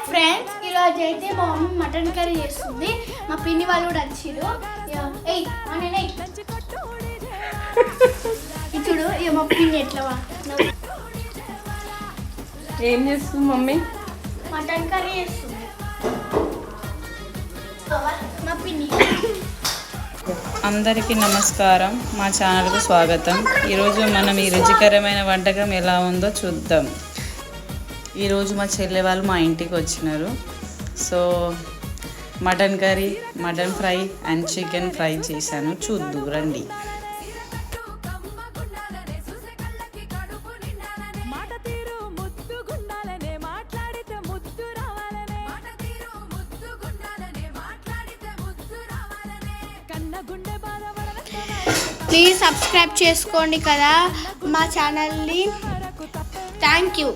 Friends, ఈరోజు అయితే మా మమ్మీ మటన్ కర్రీ చేస్తుంది. మా పిన్ని వాళ్ళు కూడా వచ్చిర్రు. చూడు ఇక మా పిన్ని ఎట్లా ఏం చేస్తుంది మమ్మీ? మటన్ కర్రీ చేస్తుంది మా పిన్ని. అందరికీ నమస్కారం, మా ఛానల్కు స్వాగతం. ఈరోజు మనం ఈ రుచికరమైన వంటకం ఎలా ఉందో చూద్దాం. ఈరోజు మా చెల్లె వాళ్ళు మా ఇంటికి వచ్చినారు. So mutton curry, mutton fry and chicken fry చేశాను. చూద్దు రండి. ప్లీజ్ సబ్స్క్రైబ్ చేసుకోండి కదా మా ఛానల్ని. Thank you.